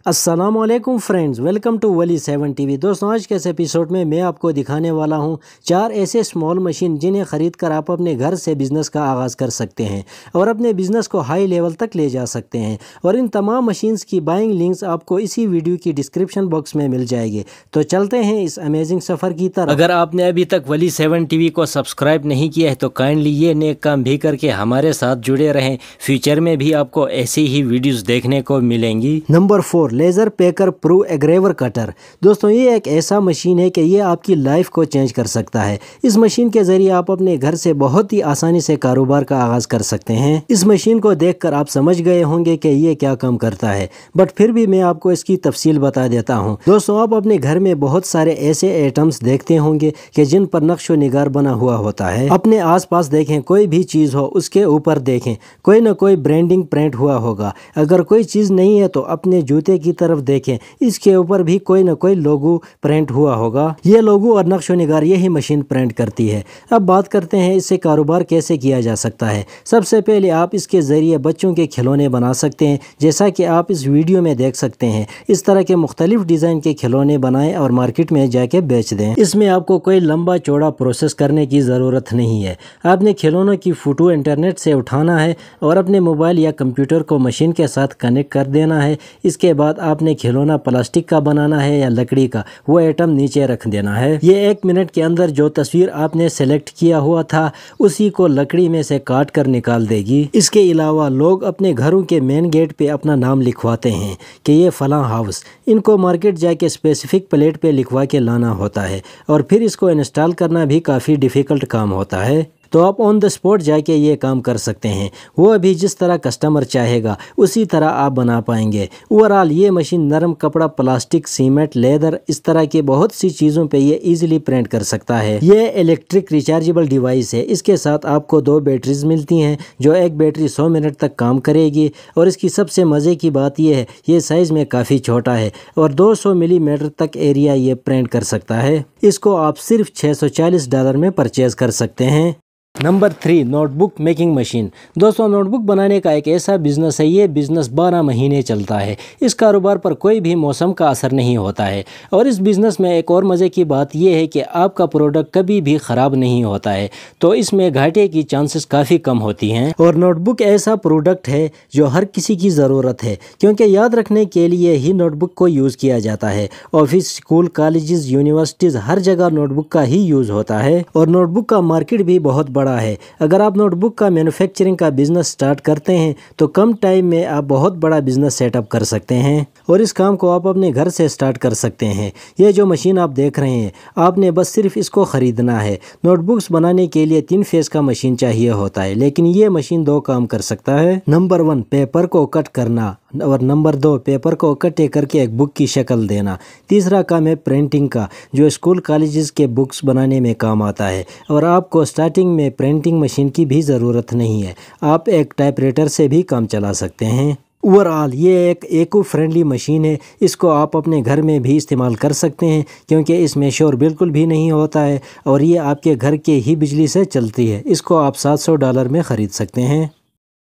अस्सलाम वालेकुम friends, welcome to Wali 7 TV. दोस्तों, आज के इस एपिसोड में मैं आपको दिखाने वाला हूं 4 ऐसे स्मॉल मशीन जिन्हें ख़रीद कर आप अपने घर से बिज़नेस का आगाज़ कर सकते हैं और अपने बिज़नेस को हाई लेवल तक ले जा सकते हैं। और इन तमाम मशीन्स की बाइंग लिंक्स आपको इसी वीडियो की डिस्क्रिप्शन बॉक्स में मिल जाएगी। तो चलते हैं इस अमेजिंग सफ़र की तरफ। अगर आपने अभी तक वली 7 टीवी को सब्सक्राइब नहीं किया है तो काइंडली ये नेक काम भी करके हमारे साथ जुड़े रहें। फ्यूचर में भी आपको ऐसी ही वीडियोज़ देखने को मिलेंगी। Number 4, LaserPecker Pro engraver cutter. दोस्तों, ये एक ऐसा मशीन है कि ये आपकी लाइफ को चेंज कर सकता है। इस मशीन के ज़रिए आप अपने घर से बहुत ही आसानी से कारोबार का आगाज़ कर सकते हैं। इस मशीन को देखकर आप समझ गए होंगे कि ये क्या काम करता है, बट फिर भी मैं आपको इसकी तफसील बता देता हूँ। दोस्तों, आप अपने घर में बहुत सारे ऐसे आइटम्स देखते होंगे कि जिन पर नक्शो निगार बना हुआ होता है। अपने आसपास देखें, कोई भी चीज़ हो उसके ऊपर देखें, कोई ना कोई ब्रांडिंग प्रिंट हुआ होगा। अगर कोई चीज़ नहीं है तो अपने जूते की तरफ देखें, इसके ऊपर भी कोई ना कोई लोगो प्रिंट हुआ होगा। ये लोगो और नक्शो निगार यही मशीन प्रिंट करती है। अब बात करते हैं इससे कारोबार कैसे किया जा सकता है। सबसे पहले आप इसके ज़रिए बच्चों के खिलौने बना सकते हैं, जैसा कि आप इस वीडियो में देख सकते हैं। इस तरह के मुख्तलिफ डिज़ाइन के खिलौने बनाएं और मार्केट में जाके बेच दें। इसमें आपको कोई लंबा चौड़ा प्रोसेस करने की ज़रूरत नहीं है। आपने खिलौनों की फ़ोटो इंटरनेट से उठाना है और अपने मोबाइल या कंप्यूटर को मशीन के साथ कनेक्ट कर देना है। इसके बाद आपने खिलौना प्लास्टिक का बनाना है या लकड़ी का, वो आइटम नीचे रख देना है। ये 1 मिनट के अंदर जो तस्वीर आपने सेलेक्ट किया हुआ था उसी को लकड़ी में से काट कर निकाल देगी। इसके अलावा लोग अपने घरों के मेन गेट पे अपना नाम लिखवाते हैं कि ये फलां हाउस। इनको मार्केट जाके स्पेसिफिक प्लेट पे लिखवा के लाना होता है और फिर इसको इंस्टॉल करना भी काफ़ी डिफ़िकल्ट काम होता है। तो आप ऑन द स्पॉट जाके ये काम कर सकते हैं। वो अभी जिस तरह कस्टमर चाहेगा उसी तरह आप बना पाएंगे। ओवरऑल ये मशीन नरम कपड़ा, प्लास्टिक, सीमेंट, लेदर, इस तरह की बहुत सी चीज़ों पे ये इजीली प्रिंट कर सकता है। ये इलेक्ट्रिक रिचार्जेबल डिवाइस है। इसके साथ आपको 2 बैटरीज मिलती हैं, जो एक बैटरी 100 मिनट तक काम करेगी। और इसकी सबसे मज़े की बात यह है, ये साइज़ में काफ़ी छोटा है और 200 मिलीमीटर तक एरिया ये प्रिंट कर सकता है। इसको आप सिर्फ $640 में परचेज़ कर सकते हैं। Number 3, notebook making machine. दोस्तों, नोटबुक बनाने का एक ऐसा बिज़नेस है, ये बिज़नेस 12 महीने चलता है। इस कारोबार पर कोई भी मौसम का असर नहीं होता है। और इस बिज़नेस में एक और मज़े की बात यह है कि आपका प्रोडक्ट कभी भी ख़राब नहीं होता है, तो इसमें घाटे की चांसेस काफ़ी कम होती हैं। और नोटबुक ऐसा प्रोडक्ट है जो हर किसी की ज़रूरत है, क्योंकि याद रखने के लिए ही नोटबुक को यूज़ किया जाता है। ऑफिस, स्कूल, कॉलेजेस, यूनिवर्सिटीज़, हर जगह नोटबुक का ही यूज़ होता है। और नोटबुक का मार्केट भी बहुत बड़ा है। अगर आप नोटबुक का मैन्युफैक्चरिंग का बिजनेस स्टार्ट करते हैं तो कम टाइम में आप बहुत बड़ा बिजनेस सेटअप कर सकते हैं और इस काम को आप अपने घर से स्टार्ट कर सकते हैं। ये जो मशीन आप देख रहे हैं, आपने बस सिर्फ इसको ख़रीदना है। नोटबुक्स बनाने के लिए 3 फेस का मशीन चाहिए होता है, लेकिन ये मशीन 2 काम कर सकता है। नंबर 1, पेपर को कट करना, और नंबर 2, पेपर को इकट्ठे करके एक बुक की शक्ल देना। तीसरा काम है प्रिंटिंग का, जो स्कूल कॉलेजेस के बुक्स बनाने में काम आता है। और आपको स्टार्टिंग में प्रिंटिंग मशीन की भी ज़रूरत नहीं है, आप एक टाइपराइटर से भी काम चला सकते हैं। ओवरऑल ये एक इको फ्रेंडली मशीन है। इसको आप अपने घर में भी इस्तेमाल कर सकते हैं, क्योंकि इसमें शोर बिल्कुल भी नहीं होता है और ये आपके घर के ही बिजली से चलती है। इसको आप $700 में ख़रीद सकते हैं।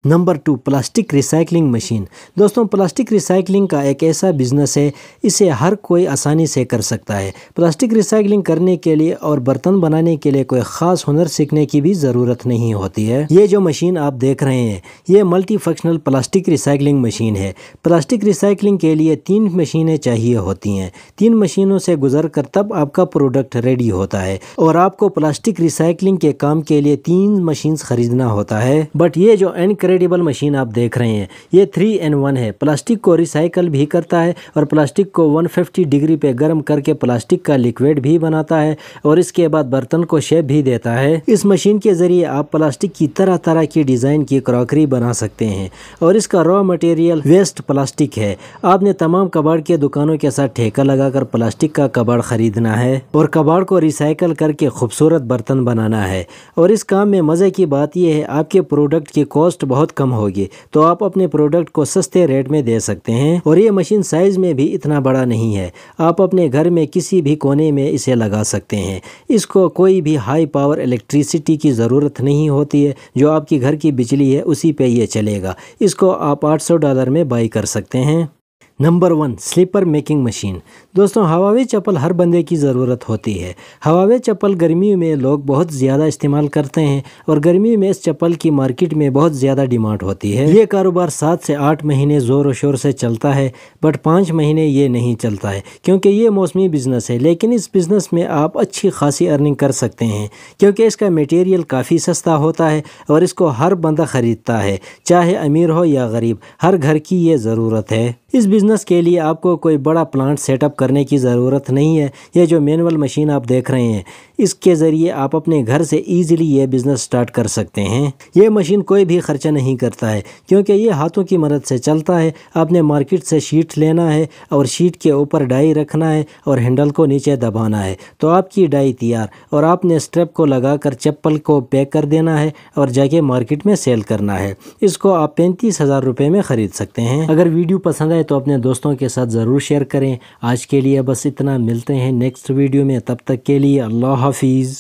Number 2, plastic recycling machine. दोस्तों, प्लास्टिक रिसाइकलिंग का एक ऐसा बिज़नेस है, इसे हर कोई आसानी से कर सकता है। प्लास्टिक रिसाइकलिंग करने के लिए और बर्तन बनाने के लिए कोई ख़ास हुनर सीखने की भी ज़रूरत नहीं होती है। ये जो मशीन आप देख रहे हैं, ये multi functional plastic recycling machine है। प्लास्टिक रिसाइकलिंग के लिए 3 मशीनें चाहिए होती हैं। 3 मशीनों से गुजर कर तब आपका प्रोडक्ट रेडी होता है और आपको प्लास्टिक रिसाइकलिंग के काम के लिए 3 मशीन खरीदना होता है। बट ये जो इनक्रेडिबल मशीन आप देख रहे हैं, ये 3 in 1 है। प्लास्टिक को रिसाइकल भी करता है और प्लास्टिक को 150 डिग्री पे गर्म करके प्लास्टिक का लिक्विड भी बनाता है और इसके बाद बर्तन को शेप भी देता है। इस मशीन के ज़रिए आप प्लास्टिक की तरह तरह की डिज़ाइन की क्रॉकरी बना सकते हैं और इसका रॉ मटेरियल वेस्ट प्लास्टिक है। आपने तमाम कबाड़ के दुकानों के साथ ठेका लगाकर प्लास्टिक का कबाड़ खरीदना है और कबाड़ को रिसाइकल करके खूबसूरत बर्तन बनाना है। और इस काम में मज़े की बात यह है, आपके प्रोडक्ट की कॉस्ट बहुत कम होगी, तो आप अपने प्रोडक्ट को सस्ते रेट में दे सकते हैं। और ये मशीन साइज में भी इतना बड़ा नहीं है, आप अपने घर में किसी भी कोने में इसे लगा सकते हैं। इसको कोई भी हाई पावर इलेक्ट्रिसिटी की ज़रूरत नहीं होती है, जो आपकी घर की बिजली है उसी पे ये चलेगा। इसको आप $800 में बाई कर सकते हैं। Number 1 sleeper making machine. दोस्तों, हवावी चप्पल हर बंदे की ज़रूरत होती है। हवावी चप्पल गर्मियों में लोग बहुत ज़्यादा इस्तेमाल करते हैं और गर्मियों में इस चप्पल की मार्केट में बहुत ज़्यादा डिमांड होती है। ये कारोबार 7 से 8 महीने ज़ोर और शोर से चलता है, बट 5 महीने ये नहीं चलता है क्योंकि ये मौसमी बिज़नेस है। लेकिन इस बिज़नेस में आप अच्छी खासी अर्निंग कर सकते हैं क्योंकि इसका मटेरियल काफ़ी सस्ता होता है और इसको हर बंदा ख़रीदता है, चाहे अमीर हो या गरीब, हर घर की ये ज़रूरत है। इस बिज़नेस के लिए आपको कोई बड़ा प्लांट सेटअप करने की ज़रूरत नहीं है। ये जो मैनुअल मशीन आप देख रहे हैं, इसके ज़रिए आप अपने घर से ईज़िली ये बिज़नेस स्टार्ट कर सकते हैं। ये मशीन कोई भी खर्चा नहीं करता है क्योंकि ये हाथों की मदद से चलता है। आपने मार्केट से शीट लेना है और शीट के ऊपर डाई रखना है और हैंडल को नीचे दबाना है तो आपकी डाई तैयार, और आपने स्ट्रैप को लगाकर चप्पल को पैक कर देना है और जाके मार्केट में सेल करना है। इसको आप 35,000 रुपये में ख़रीद सकते हैं। अगर वीडियो पसंद आए तो अपने दोस्तों के साथ ज़रूर शेयर करें। आज के लिए बस इतना, मिलते हैं नेक्स्ट वीडियो में, तब तक के लिए अल्लाह हाफिज़।